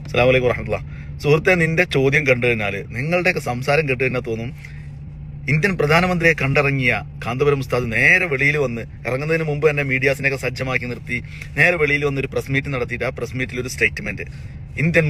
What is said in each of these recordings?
അസ്സലാമു അലൈക്കും വറഹ്മത്തുള്ളാഹി. സുഹൃത്തെ, നിന്റെ ചോദ്യം കണ്ടു കഴിഞ്ഞാൽ, നിങ്ങളുടെയൊക്കെ സംസാരം കേട്ട് കഴിഞ്ഞാൽ തോന്നും ഇന്ത്യൻ പ്രധാനമന്ത്രിയെ കണ്ടിറങ്ങിയ കാന്തപുരം ഉസ്താദ് നേരെ വെളിയിൽ വന്ന്, ഇറങ്ങുന്നതിന് മുമ്പ് തന്നെ മീഡിയാസിനെയൊക്കെ സജ്ജമാക്കി നിർത്തി നേരെ വെളിയിൽ വന്ന് ഒരു പ്രസ് മീറ്റ് നടത്തിയിട്ട് ആ പ്രസ് മീറ്റിൽ ഒരു സ്റ്റേറ്റ്മെന്റ്, ഇന്ത്യൻ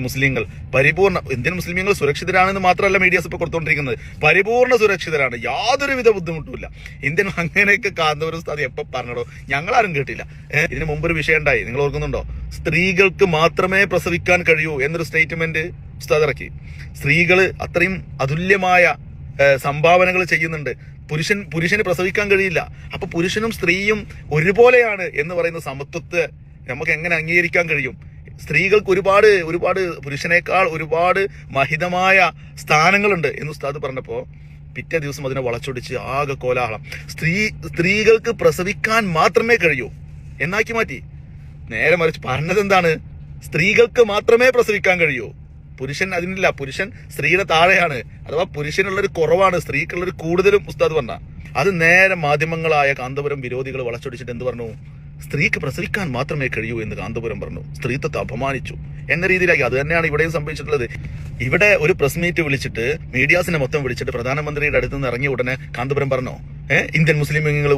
മുസ്ലിങ്ങൾ പരിപൂർണ്ണ ഇന്ത്യൻ മുസ്ലിങ്ങൾ സുരക്ഷിതരാണെന്ന് മാത്രമല്ല മീഡിയാസ് ഇപ്പോൾ കൊടുത്തുകൊണ്ടിരിക്കുന്നത്, പരിപൂർണ്ണ സുരക്ഷിതരാണ്, യാതൊരുവിധ ബുദ്ധിമുട്ടുമില്ല ഇന്ത്യൻ. അങ്ങനെയൊക്കെ കാന്തപുരം ഉസ്താദ് എപ്പോൾ പറഞ്ഞോ, ഞങ്ങളാരും കേട്ടില്ല. ഇതിന് മുമ്പൊരു വിഷയം ഉണ്ടായി, നിങ്ങൾ ഓർക്കുന്നുണ്ടോ? സ്ത്രീകൾക്ക് മാത്രമേ പ്രസവിക്കാൻ കഴിയൂ എന്നൊരു സ്റ്റേറ്റ്മെന്റ് ഉസ്താദ് ഇറക്കി. സ്ത്രീകള് അത്രയും അതുല്യമായ സംഭാവനകൾ ചെയ്യുന്നുണ്ട്, പുരുഷന് പ്രസവിക്കാൻ കഴിയില്ല. അപ്പൊ പുരുഷനും സ്ത്രീയും ഒരുപോലെയാണ് എന്ന് പറയുന്ന സമത്വത്തെ നമുക്ക് എങ്ങനെ അംഗീകരിക്കാൻ കഴിയും? സ്ത്രീകൾക്ക് ഒരുപാട് പുരുഷനേക്കാൾ ഒരുപാട് മഹിതമായ സ്ഥാനങ്ങളുണ്ട് എന്ന് ഉസ്താദ് പറഞ്ഞപ്പോ പിറ്റേ ദിവസം അതിനെ വളച്ചൊടിച്ച് ആകെ കോലാഹലം. സ്ത്രീകൾക്ക് പ്രസവിക്കാൻ മാത്രമേ കഴിയൂ എന്നാക്കി മാറ്റി. നേരെ മറിച്ച് പറഞ്ഞത് എന്താണ്? സ്ത്രീകൾക്ക് മാത്രമേ പ്രസവിക്കാൻ കഴിയൂ, പുരുഷൻ അതിനില്ല, പുരുഷൻ സ്ത്രീയുടെ താഴെയാണ്, അഥവാ പുരുഷനുള്ളൊരു കുറവാണ്, സ്ത്രീക്കുള്ളൊരു കൂടുതലും ഉസ്താദ് പറഞ്ഞ. അത് നേരെ മാധ്യമങ്ങളായ കാന്തപുരം വിരോധികൾ വളച്ചൊടിച്ചിട്ട് എന്ത് പറഞ്ഞു? സ്ത്രീക്ക് പ്രസവിക്കാൻ മാത്രമേ കഴിയൂ എന്ന് കാന്തപുരം പറഞ്ഞു, സ്ത്രീത്വത്തെ അപമാനിച്ചു എന്ന രീതിയിലാക്കി. അത് തന്നെയാണ് ഇവിടെയും സംഭവിച്ചിട്ടുള്ളത്. ഇവിടെ ഒരു പ്രസ് മീറ്റ് വിളിച്ചിട്ട് മീഡിയാസിനെ മൊത്തം വിളിച്ചിട്ട് പ്രധാനമന്ത്രിയുടെ അടുത്ത് നിന്ന് ഇറങ്ങിയ ഉടനെ കാന്തപുരം പറഞ്ഞോ, ഇന്ത്യൻ മുസ്ലിങ്ങൾ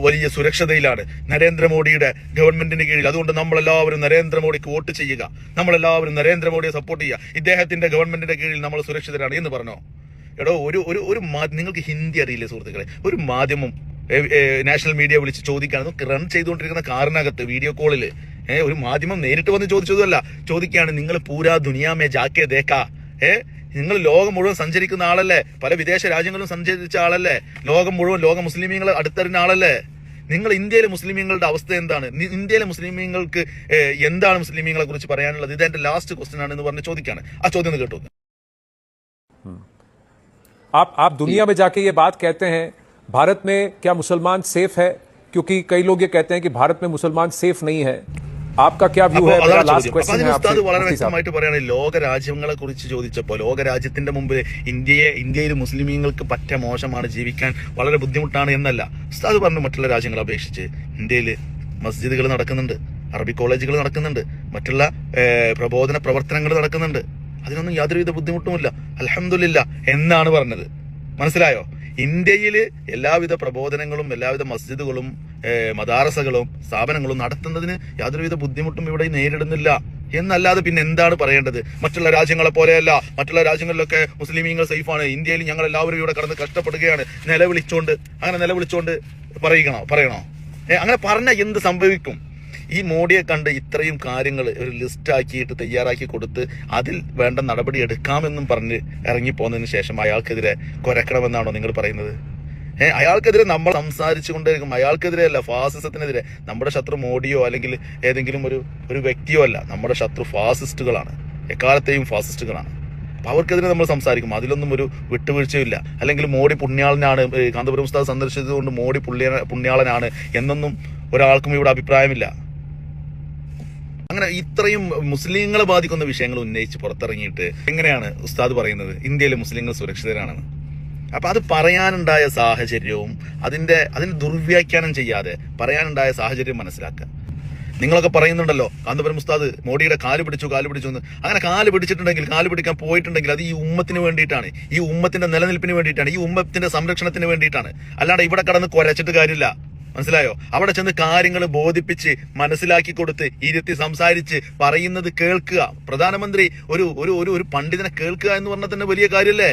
വലിയ സുരക്ഷതയിലാണ് നരേന്ദ്രമോദിയുടെ ഗവൺമെന്റിന് കീഴിൽ, അതുകൊണ്ട് നമ്മളെല്ലാവരും നരേന്ദ്രമോദിക്ക് വോട്ട് ചെയ്യുക, നമ്മളെല്ലാവരും നരേന്ദ്രമോദിയെ സപ്പോർട്ട് ചെയ്യുക, ഇദ്ദേഹത്തിന്റെ ഗവൺമെന്റിന്റെ കീഴിൽ നമ്മൾ സുരക്ഷിതരാണ് എന്ന് പറഞ്ഞോ? എടോ, ഒരു നിങ്ങൾക്ക് ഹിന്ദി അറിയില്ലേ സുഹൃത്തുക്കളെ? ഒരു മാധ്യമം നാഷണൽ മീഡിയ വിളിച്ച് ചോദിക്കുകയാണ്, റൺ ചെയ്തുകൊണ്ടിരിക്കുന്ന കാറിനകത്ത് വീഡിയോ കോളില് ഒരു മാധ്യമം നേരിട്ട് വന്ന് ചോദിച്ചതല്ല, ചോദിക്കുകയാണ്, നിങ്ങൾ പൂരാ ദുനിയാമേ ജാക്കേ ദേക്കാ, നിങ്ങൾ ലോകം മുഴുവൻ സഞ്ചരിക്കുന്ന ആളല്ലേ, പല വിദേശ രാജ്യങ്ങളിലും സഞ്ചരിച്ച ആളല്ലേ, ലോകം മുഴുവൻ ലോക മുസ്ലിമീങ്ങളെ അടുത്തറിഞ്ഞ ആളല്ലേ, നിങ്ങൾ ഇന്ത്യയിലെ മുസ്ലിമീങ്ങളുടെ അവസ്ഥ എന്താണ്? ഇന്ത്യയിലെ മുസ്ലിമീങ്ങൾക്ക് എന്താണ് മുസ്ലിമീങ്ങളെ കുറിച്ച് പറയാനുള്ളത്? ഇത് എന്റെ ലാസ്റ്റ് ക്വസ്റ്റ്യൻ ആണ് എന്ന് പറഞ്ഞ് ചോദിക്കാണ്. ആ ചോദ്യം ഒന്ന് കേട്ടു. आप दुनिया में जाके ये बात कहते हैं, भारत में क्या मुसलमान सेफ है? क्योंकि कई लोग ये कहते हैं कि भारत में मुसलमान सेफ नहीं है. आपका क्या व्यू है? मेरा लास्ट क्वेश्चन है आपसे. വളരെ വ്യക്തമായിട്ട് പറയാണ്, ലോക രാജ്യങ്ങളെ കുറിച്ച് ചോദിച്ചപ്പോൾ ലോക രാജ്യത്തിന്റെ മുമ്പിൽ ഇന്ത്യയിൽ മുസ്ലിമീങ്ങൾക്ക് പറ്റ മോശമാണ്, ജീവിക്കാൻ വളരെ ബുദ്ധിമുട്ടാണ് എന്നല്ല ഉസ്താദ് പറഞ്ഞു. മറ്റുള്ള രാജ്യങ്ങളെ അപേക്ഷിച്ച് ഇന്ത്യയിൽ മസ്ജിദുകൾ നടക്കുന്നുണ്ട്, അറബി കോളേജുകൾ നടക്കുന്നുണ്ട്, മറ്റുള്ള പ്രബോധന പ്രവർത്തനങ്ങൾ നടക്കുന്നുണ്ട്, അതിനൊന്നും യാതൊരുവിധ ബുദ്ധിമുട്ടുമില്ല, അൽഹംദുലില്ലാ എന്നാണ് പറഞ്ഞത്. മനസ്സിലായോ? ഇന്ത്യയിൽ എല്ലാവിധ പ്രബോധനങ്ങളും എല്ലാവിധ മസ്ജിദുകളും മദാറസകളും സ്ഥാപനങ്ങളും നടത്തുന്നതിന് യാതൊരുവിധ ബുദ്ധിമുട്ടും ഇവിടെ നേരിടുന്നില്ല എന്നല്ലാതെ പിന്നെ എന്താണ് പറയേണ്ടത്? മറ്റുള്ള രാജ്യങ്ങളെ പോലെയല്ല, മറ്റുള്ള രാജ്യങ്ങളിലൊക്കെ മുസ്ലിമീങ്ങൾ സേഫാണ്, ഇന്ത്യയിൽ ഞങ്ങൾ എല്ലാവരും ഇവിടെ കടന്ന് കഷ്ടപ്പെടുകയാണ് നിലവിളിച്ചോണ്ട് പറയണോ? അങ്ങനെ പറഞ്ഞാൽ എന്ത് സംഭവിക്കും? ഈ മോഡിയെ കണ്ട് ഇത്രയും കാര്യങ്ങൾ ഒരു ലിസ്റ്റ് ആക്കിയിട്ട് തയ്യാറാക്കി കൊടുത്ത് അതിൽ വേണ്ട നടപടി എടുക്കാമെന്നും പറഞ്ഞ് ഇറങ്ങിപ്പോന്നതിന് ശേഷം അയാൾക്കെതിരെ കുരക്കണമെന്നാണോ നിങ്ങൾ പറയുന്നത്? അയാൾക്കെതിരെ നമ്മൾ സംസാരിച്ചു കൊണ്ടിരിക്കും. അയാൾക്കെതിരെ അല്ല, ഫാസിസത്തിനെതിരെ. നമ്മുടെ ശത്രു മോഡിയോ അല്ലെങ്കിൽ ഏതെങ്കിലും ഒരു വ്യക്തിയോ അല്ല, നമ്മുടെ ശത്രു ഫാസിസ്റ്റുകളാണ്, എക്കാലത്തെയും ഫാസിസ്റ്റുകളാണ്. അപ്പൊ അവർക്കെതിരെ നമ്മൾ സംസാരിക്കും, അതിലൊന്നും ഒരു വിട്ടുവീഴ്ചയില്ല. അല്ലെങ്കിൽ മോഡി പുണ്യാളനാണ്, കാന്തപുരം ഉസ്താദ് സന്ദർശിച്ചത് കൊണ്ട് മോഡി പുണ്യാളനാണ് എന്നൊന്നും ഒരാൾക്കും ഇവിടെ അഭിപ്രായമില്ല. അങ്ങനെ ഇത്രയും മുസ്ലിങ്ങളെ ബാധിക്കുന്ന വിഷയങ്ങൾ ഉന്നയിച്ച് പുറത്തിറങ്ങിയിട്ട് എങ്ങനെയാണ് ഉസ്താദ് പറയുന്നത് ഇന്ത്യയിലെ മുസ്ലിങ്ങൾ സുരക്ഷിതരാണെന്ന്? അപ്പൊ അത് പറയാനുണ്ടായ സാഹചര്യവും അതിന് ദുർവ്യാഖ്യാനം ചെയ്യാതെ പറയാനുണ്ടായ സാഹചര്യം മനസ്സിലാക്കുക. നിങ്ങളൊക്കെ പറയുന്നുണ്ടല്ലോ കാന്തപുരം ഉസ്താദ് മോഡിയുടെ കാല് പിടിച്ചു എന്ന്. അങ്ങനെ കാല് പിടിക്കാൻ പോയിട്ടുണ്ടെങ്കിൽ അത് ഈ ഉമ്മത്തിന് വേണ്ടിയിട്ടാണ്, ഈ ഉമ്മത്തിന്റെ നിലനിൽപ്പിന് വേണ്ടിയിട്ടാണ്, ഈ ഉമ്മത്തിന്റെ സംരക്ഷണത്തിന് വേണ്ടിയിട്ടാണ്. അല്ലാണ്ട് ഇവിടെ കടന്ന് കുരച്ചിട്ട് കാര്യമില്ല. മനസ്സിലായോ? അവിടെ ചെന്ന് കാര്യങ്ങൾ ബോധിപ്പിച്ച് മനസ്സിലാക്കി കൊടുത്ത് ഇരുത്തി സംസാരിച്ച് പറയുന്നത് കേൾക്കുക. പ്രധാനമന്ത്രി ഒരു പണ്ഡിതനെ കേൾക്കുക എന്ന് പറഞ്ഞാൽ തന്നെ വലിയ കാര്യമല്ലേ?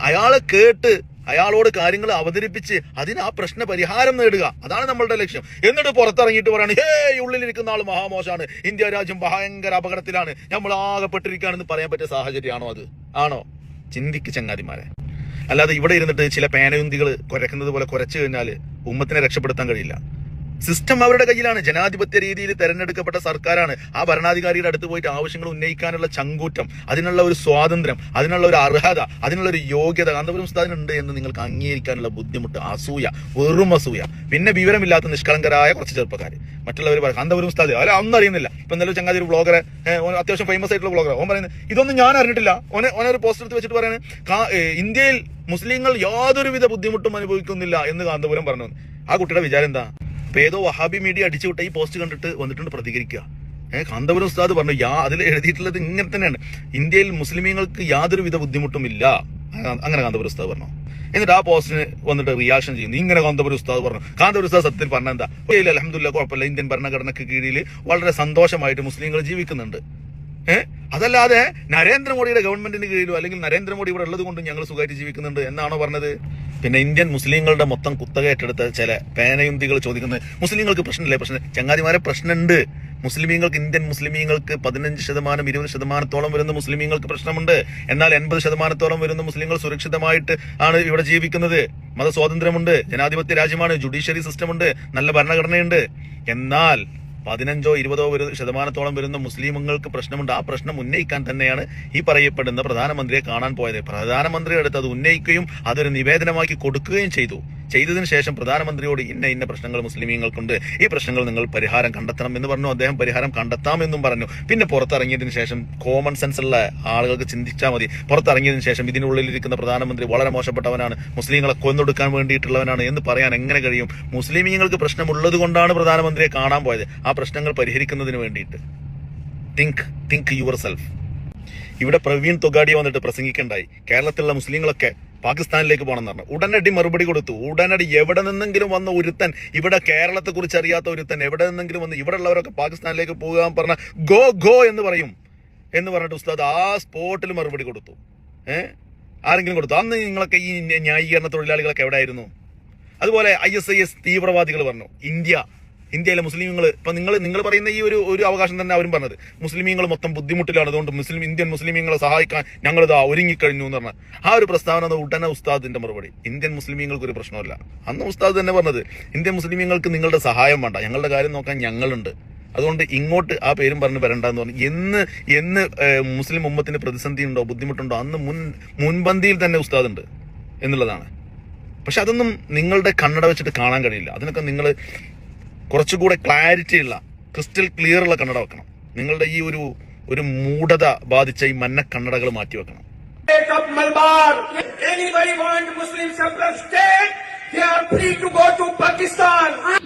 അയാളെ കേട്ട് അയാളോട് കാര്യങ്ങൾ അവതരിപ്പിച്ച് അതിന് ആ പ്രശ്ന പരിഹാരം നേടുക, അതാണ് നമ്മളുടെ ലക്ഷ്യം. എന്നിട്ട് പുറത്തിറങ്ങിയിട്ട് പറയാണ്, ഉള്ളിലിരിക്കുന്ന ആള് മഹാമോശാണ്, ഇന്ത്യ രാജ്യം ഭയങ്കര അപകടത്തിലാണ്, നമ്മൾ ആകെപ്പെട്ടിരിക്കുകയാണെന്ന് പറയാൻ പറ്റിയ സാഹചര്യമാണോ അത്? ആണോ? ചിന്തിക്ക് ചങ്ങാതിമാരെ. അല്ലാതെ ഇവിടെ ഇരുന്നിട്ട് ചില പേനയുന്തികൾ കുരക്കുന്നത് പോലെ കുരച്ചു കഴിഞ്ഞാൽ ഉമ്മത്തിനെ രക്ഷപ്പെടുത്താൻ കഴിയില്ല. സിസ്റ്റം അവരുടെ കയ്യിലാണ്, ജനാധിപത്യ രീതിയിൽ തെരഞ്ഞെടുക്കപ്പെട്ട സർക്കാരാണ്. ആ ഭരണാധികാരിയുടെ അടുത്ത് പോയിട്ട് ആവശ്യങ്ങൾ ഉന്നയിക്കാനുള്ള ചങ്കൂറ്റം, അതിനുള്ള ഒരു സ്വാതന്ത്ര്യം, അതിനുള്ള ഒരു അർഹത, അതിനുള്ള ഒരു യോഗ്യത കാന്തപുരം ഉസ്താദിനുണ്ട് എന്ന് നിങ്ങൾക്ക് അംഗീകരിക്കാനുള്ള ബുദ്ധിമുട്ട്, അസൂയ, വെറും അസൂയ. പിന്നെ വിവരമില്ലാത്ത നിഷ്കളങ്കരായ കുറച്ച് ചെറുപ്പക്കാർ മറ്റുള്ളവർ പറയും കാന്തപുരം ഉസ്താദ് അല്ല ഒന്നും അറിയുന്നില്ല. ഇപ്പൊ എന്തായാലും ചങ്ങാതി ഒരു ബ്ലോഗറെ, അത്യാവശ്യം ഫേമസ് ആയിട്ടുള്ള ബ്ലോഗർ, ഓൻ പറയുന്നത് ഇതൊന്നും ഞാൻ അറിഞ്ഞിട്ടില്ല. ഓനൊരു പോസ്റ്റർ എടുത്ത് വെച്ചിട്ട് പറയുന്നത് ഇന്ത്യയിൽ മുസ്ലിങ്ങൾ യാതൊരുവിധ ബുദ്ധിമുട്ടും അനുഭവിക്കുന്നില്ല എന്ന് കാന്തപുരം പറഞ്ഞു. ആ കുട്ടിയുടെ വിചാരം എന്താ? ഏതോ വഹാബി മീഡിയ അടിച്ചുവിട്ട ഈ പോസ്റ്റ് കണ്ടിട്ട് വന്നിട്ടുണ്ട് പ്രതികരിക്കുക. കാന്തപുരം ഉസ്താദ് പറഞ്ഞു, അതിൽ എഴുതിയിട്ടുള്ളത് ഇങ്ങനെ തന്നെയാണ്, ഇന്ത്യയിൽ മുസ്ലിമീങ്ങൾക്ക് യാതൊരുവിധ ബുദ്ധിമുട്ടും ഇല്ല. അങ്ങനെ കാന്തപുരം ഉസ്താദ് പറഞ്ഞു. എന്നിട്ട് ആ പോസ്റ്റിന് വന്നിട്ട് റിയാക്ഷൻ ചെയ്യുന്നു, ഇങ്ങനെ കാന്തപുരം ഉസ്താദ് പറഞ്ഞു. കാന്തപുരം ഉസ്താദ് സത്യത്തിൽ പറഞ്ഞ എന്താ, അൽഹംദുലില്ലാഹ് കുഴപ്പമില്ല, ഇന്ത്യൻ ഭരണഘടനയ്ക്ക് കീഴിൽ വളരെ സന്തോഷമായിട്ട് മുസ്ലിങ്ങൾ ജീവിക്കുന്നുണ്ട്. അതല്ലാതെ നരേന്ദ്രമോദിയുടെ ഗവൺമെന്റിന് കീഴിലോ അല്ലെങ്കിൽ നരേന്ദ്രമോദി ഇവിടെ ഉള്ളത് കൊണ്ട് ഞങ്ങൾ സുഖമായിട്ട് ജീവിക്കുന്നുണ്ട് എന്നാണോ പറഞ്ഞത്? പിന്നെ ഇന്ത്യൻ മുസ്ലിങ്ങളുടെ മൊത്തം കുത്തക ഏറ്റെടുത്ത ചില പേനയുന്തികൾ ചോദിക്കുന്നത് മുസ്ലിങ്ങൾക്ക് പ്രശ്നമില്ലേ? ചങ്ങാതിമാരെ പ്രശ്നമുണ്ട്. മുസ്ലിമീങ്ങൾക്ക്, ഇന്ത്യൻ മുസ്ലിമീങ്ങൾക്ക് 15%-20%-ഓളം വരുന്ന മുസ്ലിമീങ്ങൾക്ക് പ്രശ്നമുണ്ട്. എന്നാൽ 80%-ഓളം വരുന്ന മുസ്ലിങ്ങൾ സുരക്ഷിതമായിട്ട് ആണ് ഇവിടെ ജീവിക്കുന്നത്. മതസ്വാതന്ത്ര്യമുണ്ട്, ജനാധിപത്യ രാജ്യമാണ്, ജുഡീഷ്യറി സിസ്റ്റം ഉണ്ട്, നല്ല ഭരണഘടനയുണ്ട്. എന്നാൽ 15-20% വരുന്ന മുസ്ലിമുകൾക്ക് പ്രശ്നമുണ്ട്. ആ പ്രശ്നം ഉന്നയിക്കാൻ തന്നെയാണ് ഈ പറയപ്പെടുന്ന പ്രധാനമന്ത്രിയെ കാണാൻ പോയത്. പ്രധാനമന്ത്രിയുടെ അടുത്ത് അത് ഉന്നയിക്കുകയും അതൊരു നിവേദനമാക്കി കൊടുക്കുകയും ചെയ്തതിനു ശേഷം പ്രധാനമന്ത്രിയോട് ഇന്ന പ്രശ്നങ്ങൾ മുസ്ലിമീങ്ങൾക്കുണ്ട്, ഈ പ്രശ്നങ്ങൾ നിങ്ങൾ പരിഹാരം കണ്ടെത്തണം എന്ന് പറഞ്ഞു. അദ്ദേഹം പരിഹാരം കണ്ടെത്താമെന്നും പറഞ്ഞു. പിന്നെ പുറത്തിറങ്ങിയതിനു ശേഷം കോമൺ സെൻസ് ഉള്ള ആളുകൾക്ക് ചിന്തിച്ചാൽ മതി. പുറത്തിറങ്ങിയതിനു ശേഷം ഇതിനുള്ളിലിരിക്കുന്ന പ്രധാനമന്ത്രി വളരെ മോശപ്പെട്ടവനാണ്, മുസ്ലിങ്ങളെ കൊന്നൊടുക്കാൻ വേണ്ടിയിട്ടുള്ളവനാണ് എന്ന് പറയാൻ എങ്ങനെ കഴിയും? മുസ്ലിമീങ്ങൾക്ക് പ്രശ്നമുള്ളത് കൊണ്ടാണ് പ്രധാനമന്ത്രിയെ കാണാൻ പോയത്, ആ പ്രശ്നങ്ങൾ പരിഹരിക്കുന്നതിന് വേണ്ടിയിട്ട്. Think your self. ഇവിടെ പ്രവീൺ തൊഗാഡിയ വന്നിട്ട് പ്രസംഗിക്കണ്ടായി, കേരളത്തിലുള്ള മുസ്ലിങ്ങളൊക്കെ പാകിസ്ഥാനിലേക്ക് പോകണം എന്ന് പറഞ്ഞു. ഉടനടി മറുപടി കൊടുത്തു. ഉടനടി എവിടെ നിന്നെങ്കിലും വന്ന ഒരുത്തൻ, ഇവിടെ കേരളത്തെ കുറിച്ച് അറിയാത്ത ഒരുത്തൻ എവിടെ നിന്നെങ്കിലും വന്ന് ഇവിടെ ഉള്ളവരൊക്കെ പാകിസ്ഥാനിലേക്ക് പോകാൻ പറഞ്ഞ ഗോ എന്ന് പറയും എന്ന് പറഞ്ഞിട്ട് ഉസ്താദ് ആ സ്പോട്ടിൽ മറുപടി കൊടുത്തു. ആരെങ്കിലും കൊടുത്തു? അന്ന് നിങ്ങളൊക്കെ ഈ ന്യായീകരണ തൊഴിലാളികളൊക്കെ എവിടെ ആയിരുന്നു? അതുപോലെ ISIS തീവ്രവാദികൾ പറഞ്ഞു ഇന്ത്യയിലെ മുസ്ലിങ്ങൾ, ഇപ്പൊ നിങ്ങൾ പറയുന്ന ഈ ഒരു അവകാശം തന്നെ അവരും പറഞ്ഞത്, മുസ്ലിമീങ്ങൾ മൊത്തം ബുദ്ധിമുട്ടിലാണ്, അതുകൊണ്ട് ഇന്ത്യൻ മുസ്ലിമീങ്ങളെ സഹായിക്കാൻ ഞങ്ങളിതാ ഒരുങ്ങിക്കഴിഞ്ഞു എന്ന് പറഞ്ഞ ആ ഒരു പ്രസ്താവന ഉടനെ ഉസ്താദിന്റെ മറുപടി, ഇന്ത്യൻ മുസ്ലിമീങ്ങൾക്ക് ഒരു പ്രശ്നമല്ല. അന്ന് ഉസ്താദ് തന്നെ പറഞ്ഞത്, ഇന്ത്യൻ മുസ്ലിമീങ്ങൾക്ക് നിങ്ങളുടെ സഹായം വേണ്ട, ഞങ്ങളുടെ കാര്യം നോക്കാൻ ഞങ്ങളുണ്ട്, അതുകൊണ്ട് ഇങ്ങോട്ട് ആ പേരും പറഞ്ഞ് വരണ്ടെന്ന് പറഞ്ഞു. എന്ന് മുസ്ലിം ഉമ്മത്തിന് പ്രതിസന്ധി ഉണ്ടോ, ബുദ്ധിമുട്ടുണ്ടോ, അന്ന് മുൻപന്തിയിൽ തന്നെ ഉസ്താദ് ഉണ്ട് എന്നുള്ളതാണ്. പക്ഷെ അതൊന്നും നിങ്ങളുടെ കണ്ണട വെച്ചിട്ട് കാണാൻ കഴിയില്ല. അതിനൊക്കെ നിങ്ങൾ കുറച്ചുകൂടെ ക്ലാരിറ്റി ഉള്ള, ക്രിസ്റ്റൽ ക്ലിയർ ഉള്ള കണ്ണട വെക്കണം. നിങ്ങളുടെ ഈ ഒരു മൂഢത ബാധിച്ച ഈ മന്ന കണ്ണടകൾ മാറ്റി വെക്കണം.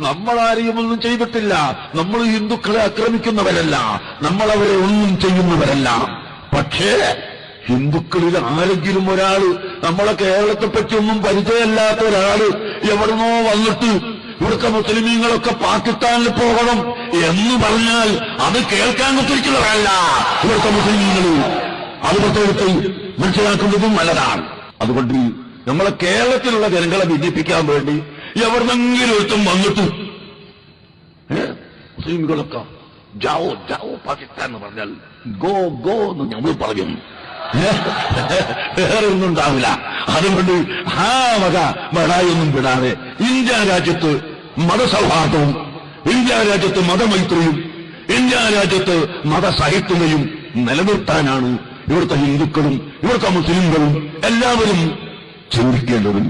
നമ്മളാരെയും ഒന്നും ചെയ്തിട്ടില്ല, നമ്മൾ ഹിന്ദുക്കളെ ആക്രമിക്കുന്നവരല്ല, നമ്മൾ അവരെ ഒന്നും ചെയ്യുന്നവരല്ല. പക്ഷേ ഹിന്ദുക്കളിൽ ആരെങ്കിലും ഒരാള്, നമ്മളെ കേരളത്തെ പറ്റി ഒന്നും പരിചയമില്ലാത്ത ഒരാള് എവിടുന്നോ വന്നിട്ട് ഇവിടുത്തെ മുസ്ലിമീങ്ങളൊക്കെ പാകിസ്ഥാനിൽ പോകണം എന്ന് പറഞ്ഞാൽ അത് കേൾക്കാൻ കുത്തിരിക്കുന്നവരല്ല ഇവിടുത്തെ മുസ്ലിമീങ്ങൾ. അത് പ്രത്യേകത്തിൽ മനസ്സിലാക്കുന്നതും നല്ലതാണ്. അതുകൊണ്ട് നമ്മളെ കേരളത്തിലുള്ള ജനങ്ങളെ ഭിന്നിപ്പിക്കാൻ വേണ്ടി എവിടെന്നെങ്കിലും ഒരുത്തും വന്നിട്ട് മുസ്ലിമുകളൊക്കെ ജാവോ പാകിസ്ഥാൻ എന്ന് പറഞ്ഞാൽ ഗോ എന്ന് നമ്മൾ പറയും, വേറെ ഒന്നും ഉണ്ടാവില്ല. അതുകൊണ്ട് ആ വക ബടായൊന്നും വിടാതെ ഇന്ത്യ രാജ്യത്ത് മതസൗഹാർദ്ദവും, ഇന്ത്യ രാജ്യത്ത് മതമൈത്രിയും, ഇന്ത്യ രാജ്യത്ത് മതസഹിഷ്ണുതയും നിലനിർത്താനാണ് ഇവിടുത്തെ ഹിന്ദുക്കളും ഇവിടുത്തെ മുസ്ലിംകളും എല്ലാവരും ചിന്തിക്കേണ്ടത്.